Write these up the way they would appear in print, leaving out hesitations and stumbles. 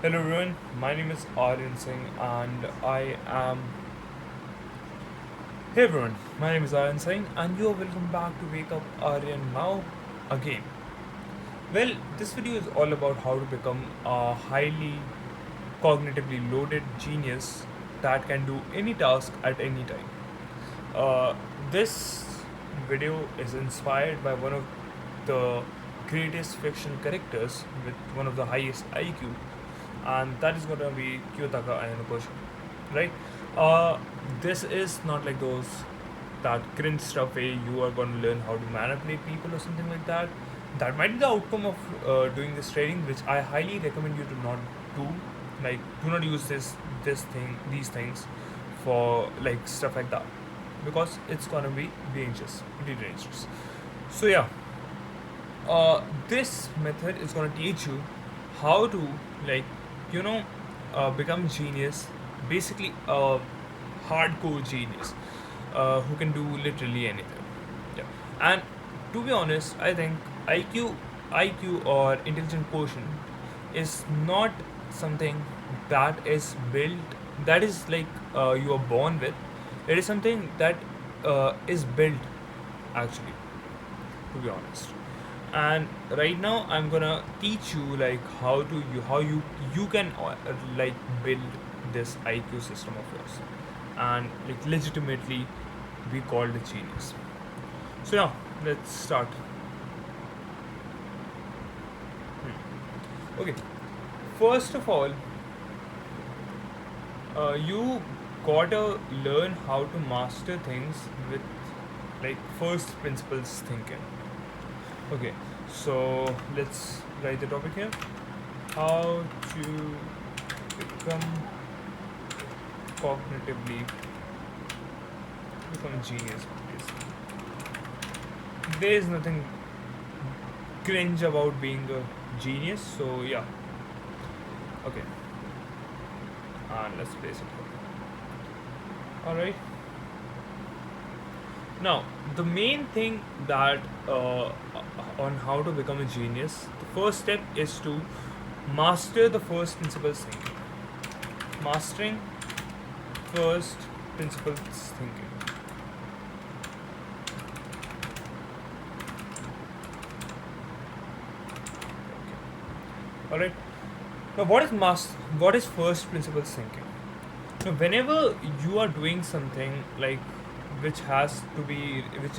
Hello everyone, my name is Aryan Singh and I am. Hey everyone, my name is Aryan Singh and you are welcome back to Wake Up Aryan Now again. Well, this video is all about how to become a highly cognitively loaded genius that can do any task at any time. Uh, this video is inspired by one of the greatest fiction characters with one of the highest IQ, and that is gonna be Kyotaka Ayano, right? Uh, this is not like those that cringe stuff where you are gonna learn how to manipulate people or something like that. That might be the outcome of doing this trading, which I highly recommend you to not do. Like, do not use these things for like stuff like that, because it's gonna be dangerous, pretty dangerous. So yeah, this method is going to teach you how to like you know become genius, basically a hardcore genius who can do literally anything. Yeah. And to be honest, I think iq or intelligent quotient is not something that is built, that is like you are born with. It is something that is built, actually, to be honest. And right now I'm gonna teach you like how you can like build this IQ system of yours and like legitimately be called a genius. So now let's start. Okay, first of all, you gotta learn how to master things with like first principles thinking. Okay, so let's write the topic here. How to become cognitively become a genius. Basically, there is nothing cringe about being a genius. So yeah, okay, and let's place it here. All right. Now, the main thing that on how to become a genius, the first step is to master the first principles thinking. Mastering first principles thinking. All right. Now, what is first principles thinking? Now, whenever you are doing something like which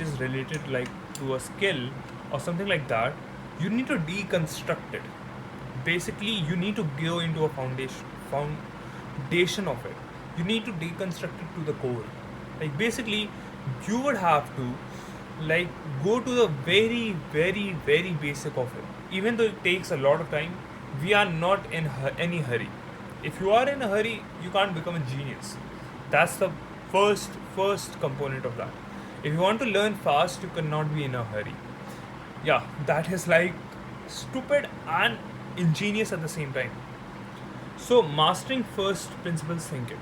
is related like to a skill or something like that, you need to deconstruct it. Basically, you need to go into a foundation of it. You need to deconstruct it to the core. Like basically, you would have to like go to the very very basic of it. Even though it takes a lot of time, we are not in any hurry. If you are in a hurry, you can't become a genius. That's the first component of that. If you want to learn fast, you cannot be in a hurry. Yeah, that is like stupid and ingenious at the same time. So, mastering first principles thinking.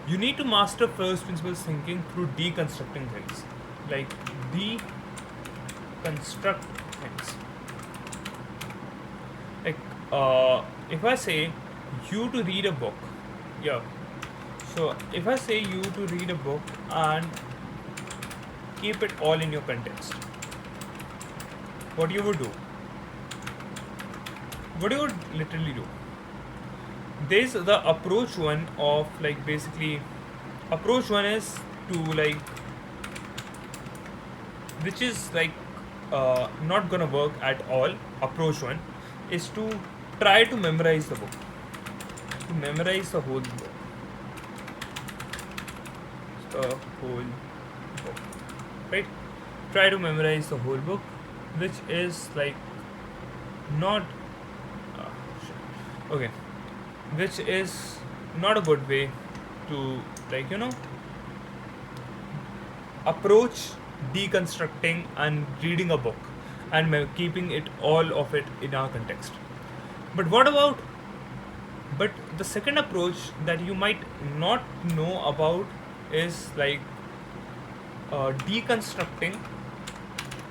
You need to master first principles thinking through deconstructing things. Like, deconstruct things. Like, if I say you to read a book, yeah. So, if I say you to read a book and keep it all in your context, what you would do? What you would literally do? There's the approach one of like basically approach one is to like which is like not gonna work at all. Approach one is to try to memorize the book, to memorize the whole book, right? Try to memorize the whole book, which is like not uh, okay, which is not a good way to like approach deconstructing and reading a book and keeping it all of it in our context. But what about, but the second approach that you might not know about is like deconstructing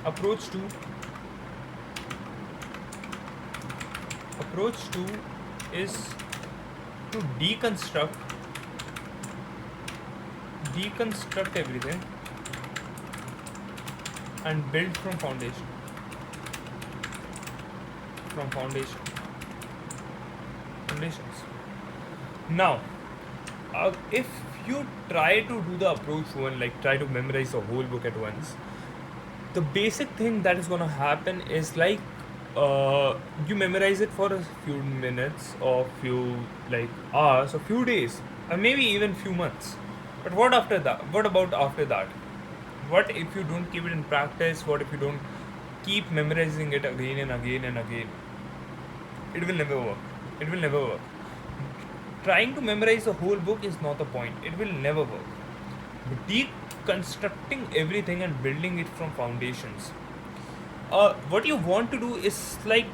approach to approach to is to deconstruct everything and build from foundations. Now, if you try to do the approach one, like try to memorize the whole book at once, the basic thing that is gonna happen is like you memorize it for a few minutes or few like hours or few days or maybe even few months. But what after that? What about after that? What if you don't keep it in practice? What if you don't keep memorizing it again and again and again? It will never work. It will never work. Trying to memorize the whole book is not the point. It will never work. But deconstructing everything and building it from foundations. What you want to do is like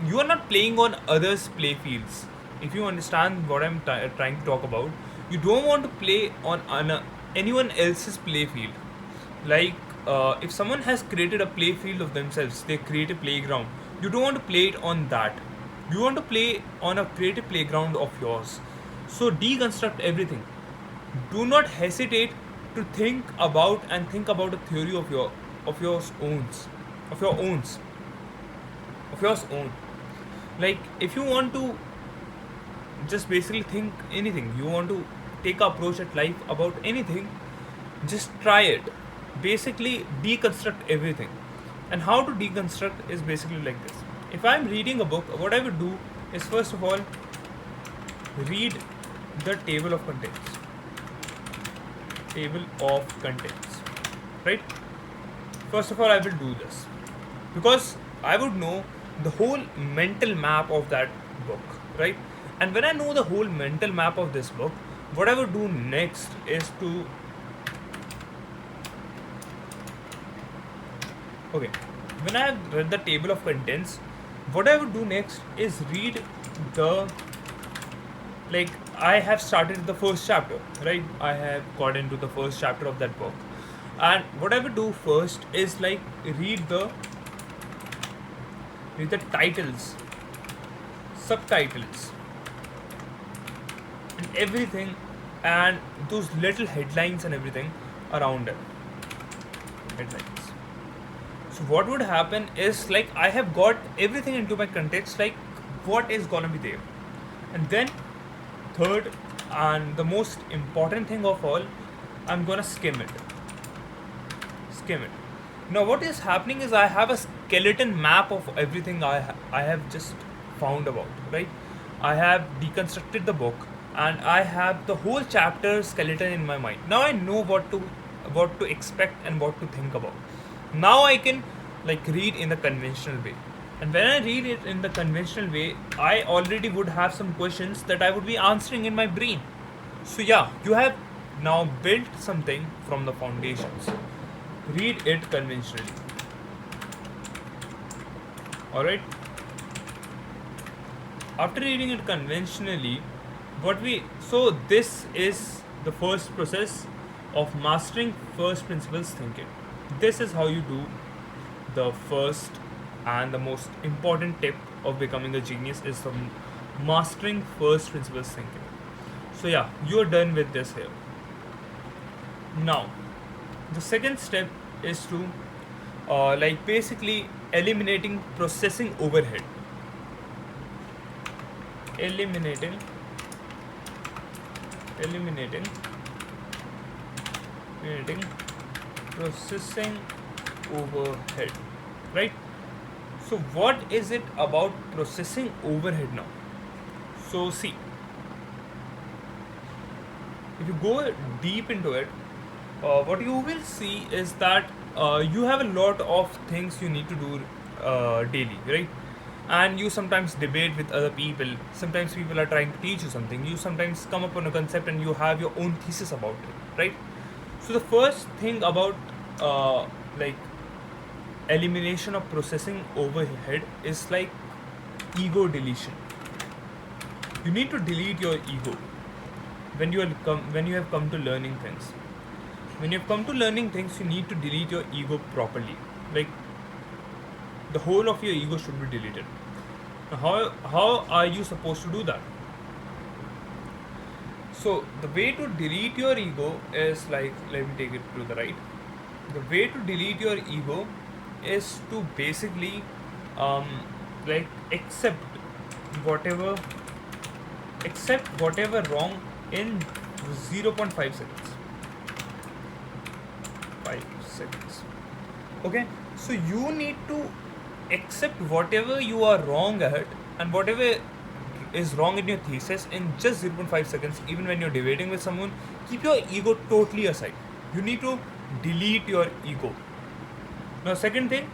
you are not playing on others' play fields. If you understand what I'm trying to talk about, you don't want to play on anyone else's play field. Like if someone has created a play field of themselves, they create a playground. You don't want to play it on that. You want to play on a creative playground of yours. So deconstruct everything. Do not hesitate to think about a theory of yours own. Like if you want to just basically think anything, you want to take an approach at life about anything, just try it. Basically deconstruct everything. And how to deconstruct is basically like this. If I'm reading a book, what I would do is first of all read the table of contents. Right? First of all I will do this because I would know the whole mental map of that book, right? And when I know the whole mental map of this book, what I would do next is to when I have read the table of contents, what I would do next is read the like I have started the first chapter, right? I have got into the first chapter of that book, and what I would do first is like read the titles, subtitles, and everything, and those little headlines and everything around it. Headlines. So what would happen is like I have got everything into my context, like what is gonna be there, and then third and the most important thing of all, I'm gonna skim it. Now what is happening is I have a skeleton map of everything I have just found about, right? I have deconstructed the book and I have the whole chapter skeleton in my mind. Now I know what to expect and what to think about. Now I can like read in the conventional way. And when I read it in the conventional way, I already would have some questions that I would be answering in my brain. So yeah, you have now built something from the foundations. Read it conventionally. Alright? After reading it conventionally, so this is the first process of mastering first principles thinking. This is how you do the first and the most important tip of becoming a genius is the mastering first principles thinking. So yeah, you are done with this here. Now, the second step is to like basically eliminating processing overhead. Eliminating processing overhead, right? So what is it about processing overhead now? So see, if you go deep into it, what you will see is that you have a lot of things you need to do daily, right? And you sometimes debate with other people. Sometimes people are trying to teach you something. You sometimes come up on a concept and you have your own thesis about it, right? So the first thing about like elimination of processing overhead is like ego deletion. You need to delete your ego when you have come to learning things. When you have come to learning things, you need to delete your ego properly. Like the whole of your ego should be deleted. Now, how are you supposed to do that? So the way to delete your ego is like, let me take it to the right. The way to delete your ego is to basically um, like whatever accept whatever wrong in 0.5 seconds. 5 seconds. Okay, so you need to accept whatever you are wrong at and whatever is wrong in your thesis in just 0.5 seconds. Even when you're debating with someone, keep your ego totally aside. You need to delete your ego. Now second thing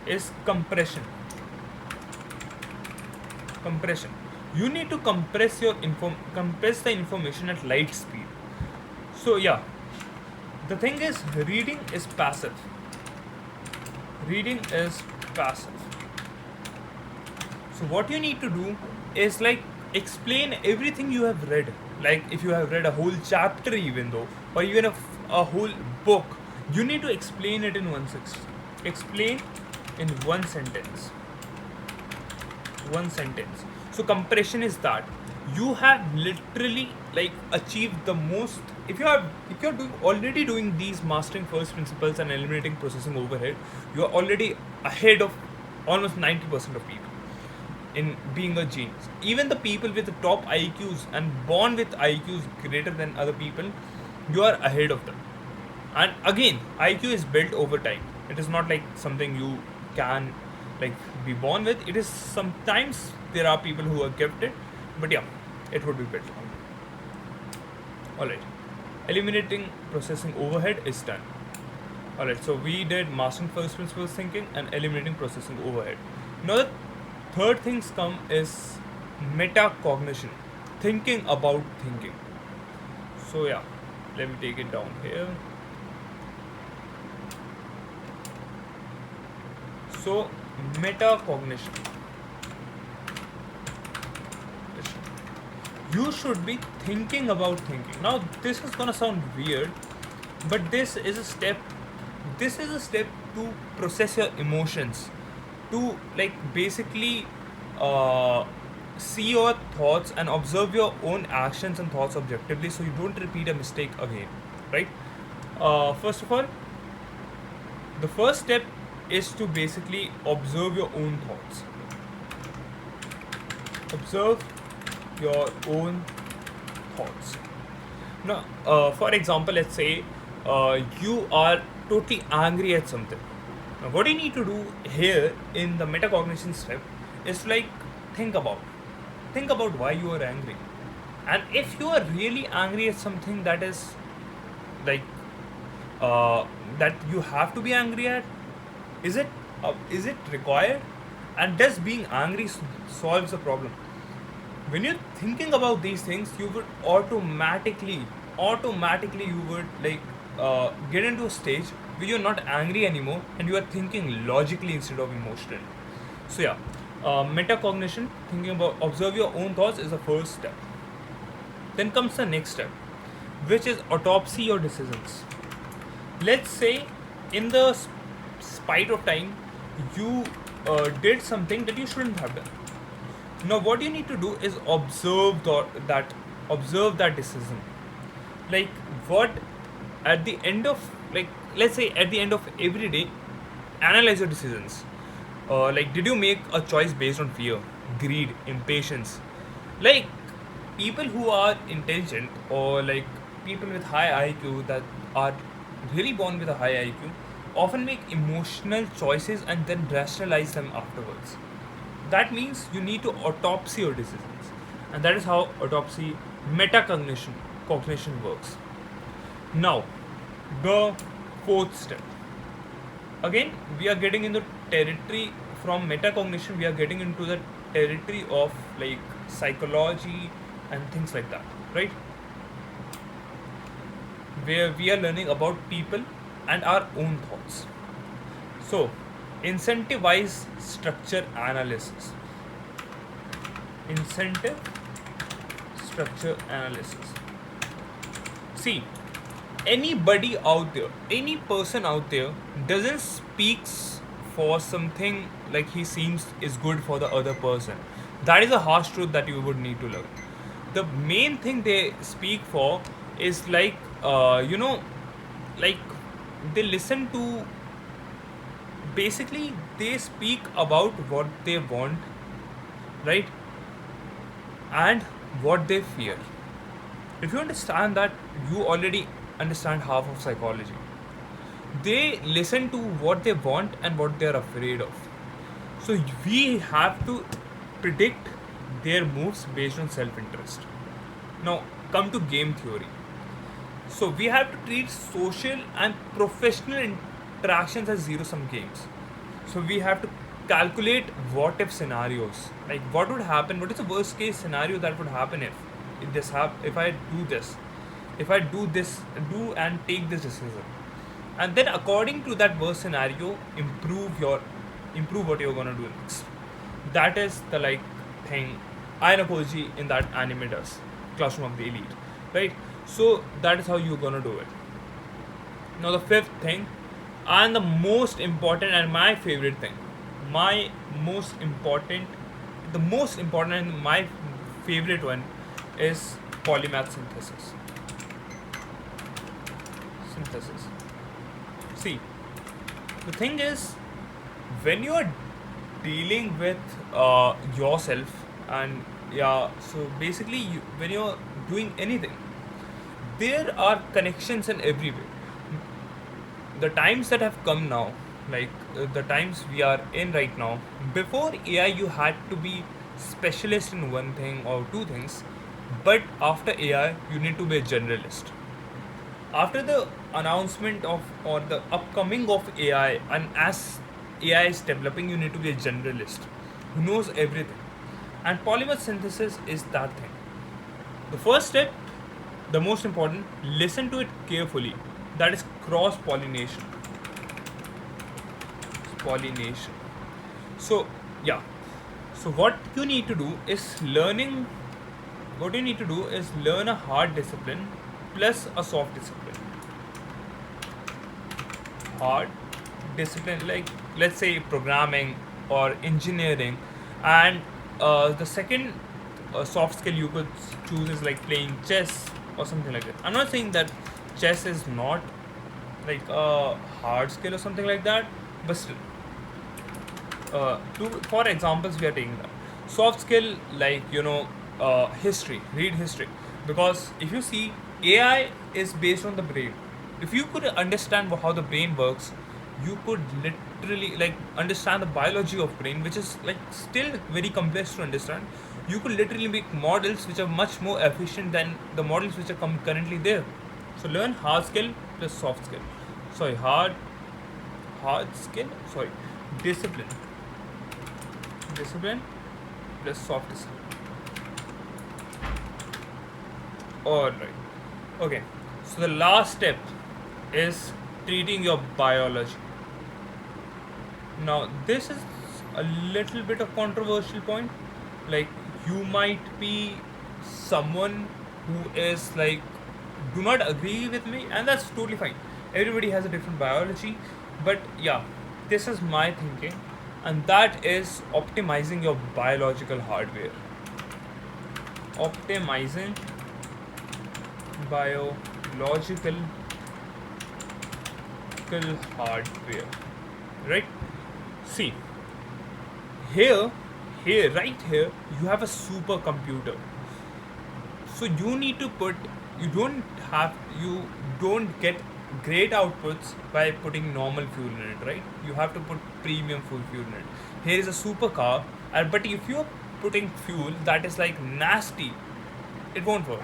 is compression. You need to compress the information at light speed. So yeah, the thing is, reading is passive. So what you need to do is like explain everything you have read. Like if you have read a whole chapter, even though, or even a whole book, you need to explain it in explain in one sentence. So compression is that you have literally like achieved the most. If you're already doing these mastering first principles and eliminating processing overhead, you are already ahead of almost 90% of people in being a genius. Even the people with the top IQs and born with IQs greater than other people, you are ahead of them. And again, IQ is built over time. It is not like something you can like be born with. It is sometimes there are people who are gifted, but yeah, it would be built. Alright. Eliminating processing overhead is done. Alright, so we did mastering first principles thinking and eliminating processing overhead. Now the third things come is metacognition, thinking about thinking. So yeah, let me take it down here. So metacognition. You should be thinking about thinking. Now this is gonna sound weird, but this is a step to process your emotions, to like basically see your thoughts and observe your own actions and thoughts objectively, so you don't repeat a mistake again, right? First of all, the first step is to basically observe your own thoughts. Observe your own thoughts. Now, for example, let's say you are totally angry at something. Now, what you need to do here in the metacognition step is to like think about why you are angry, and if you are really angry at something that is like that you have to be angry at, is it required, and does being angry solves the problem? When you're thinking about these things, you would automatically you would like get into a stage where you're not angry anymore and you are thinking logically instead of emotionally. So yeah, metacognition, thinking about observe your own thoughts, is the first step. Then comes the next step, which is autopsy your decisions. Let's say in the spite of time you did something that you shouldn't have done. Now what you need to do is observe that decision. Like what at the end of, like, let's say at the end of every day, analyze your decisions. Like, did you make a choice based on fear, greed, impatience? Like people who are intelligent, or like people with high IQ that are really born with a high IQ, often make emotional choices and then rationalize them afterwards. That means you need to autopsy your decisions, and that is how autopsy cognition works. Now, the fourth step. Again, we are getting into territory from metacognition. We are getting into the territory of like psychology and things like that, right? Where we are learning about people and our own thoughts. So, incentivize structure analysis. Incentive structure analysis. See, any person out there doesn't speaks for something like he seems is good for the other person. That is a harsh truth that you would need to learn. the main thing they speak for is like like they listen to, basically they speak about what they want, right, and what they fear. If you understand that, you already understand half of psychology. They listen to what they want and what they are afraid of. So we have to predict their moves based on self-interest. Now come to game theory. So we have to treat social and professional interactions as zero-sum games. So we have to calculate what if scenarios. Like what would happen? What is the worst case scenario that would happen if this if I do this, if I do this, do and take this decision, and then according to that worst scenario, improve what you're gonna do next. That is the like thing Ainakoji in that anime does, Classroom of the Elite, right? So that is how you're gonna do it. Now the fifth thing, and the most important and my favorite thing, my most important, the most important and my favorite one is polymath synthesis. Synthesis. See, the thing is, when you are dealing with yourself, and yeah, so basically when you're doing anything, there are connections in every way. The times that have come now, like the times we are in right now, before AI you had to be specialist in one thing or two things, but after AI you need to be a generalist. After the announcement of or the upcoming of AI, and as AI is developing, you need to be a generalist who knows everything. And polymer synthesis is that thing. The first step, the most important, listen to it carefully. That is cross pollination. Pollination. So yeah. So what you need to do is learn a hard discipline plus a soft discipline. Hard discipline, like let's say programming or engineering, and the second soft skill you could choose is like playing chess or something like that. I'm not saying that chess is not like a hard skill or something like that, but still, for examples we are taking that soft skill, like history, read history, because if you see, AI is based on the brain. If you could understand how the brain works, you could literally like understand the biology of brain, which is like still very complex to understand. You could literally make models which are much more efficient than the models which are currently there. So learn hard skill plus soft skill. Sorry, hard skill. Sorry, discipline. Discipline plus soft skill. Alright. Okay. So the last step is treating your biology. Now this is a little bit of controversial point. Like you might be someone who is like do not agree with me, and that's totally fine. Everybody has a different biology, but yeah, this is my thinking, and that is optimizing your biological hardware. Optimizing biological hardware, right? See, right here you have a supercomputer. So you need to put, you don't get great outputs by putting normal fuel in it, right? You have to put premium fuel in it. Here is a supercar, but if you're putting fuel that is like nasty, it won't work.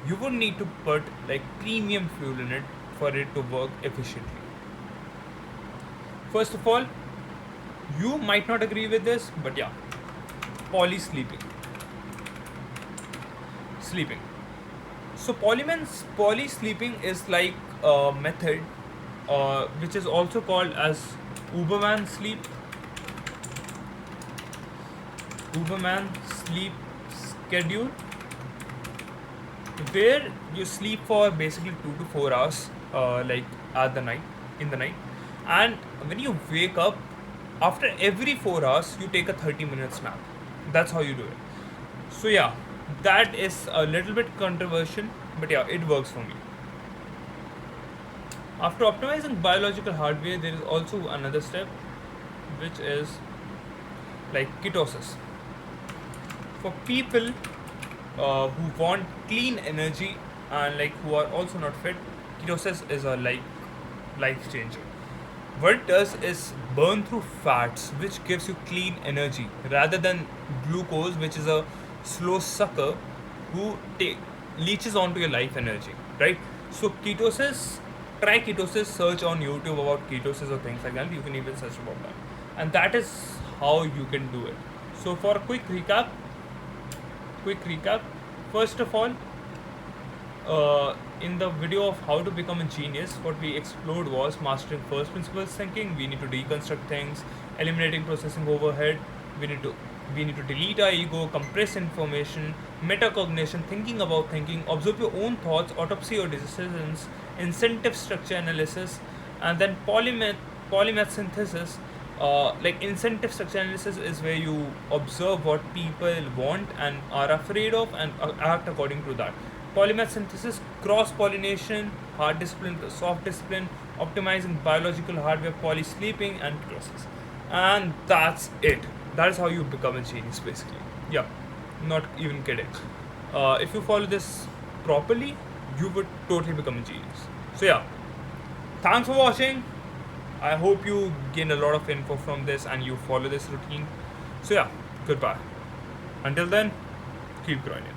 You would need to put like premium fuel in it for it to work efficiently. First of all, you might not agree with this, but yeah, poly sleeping. So poly sleeping is like a method which is also called as Uberman sleep. Uberman sleep schedule, where you sleep for basically 2 to 4 hours, like in the night, and when you wake up, after every 4 hours, you take a 30 minutes nap. That's how you do it. So yeah, That is a little bit controversial, but yeah, it works for me. After optimizing biological hardware, there is also another step, which is like ketosis. For people who want clean energy and like who are also not fit, ketosis is a like life changer. What it does is burn through fats, which gives you clean energy rather than glucose, which is a slow sucker who leeches onto your life energy, right? So ketosis, try ketosis, search on YouTube about ketosis or things like that. You can even search about that, and that is how you can do it. So for a quick recap. First of all, in the video of how to become a genius, what we explored was mastering first principles thinking. We need to deconstruct things, eliminating processing overhead. We need to we need to delete our ego, compress information, metacognition, thinking about thinking, observe your own thoughts, autopsy your decisions, incentive structure analysis, and then polymath synthesis. Like incentive structure analysis is where you observe what people want and are afraid of and act according to that. Polymath synthesis, cross pollination, hard discipline to soft discipline, optimizing biological hardware, poly sleeping, and process. And that's it. That is how you become a genius, basically. Yeah, not even kidding. If you follow this properly, you would totally become a genius. So, yeah, thanks for watching. I hope you gain a lot of info from this and you follow this routine. So, yeah, goodbye. Until then, keep grinding.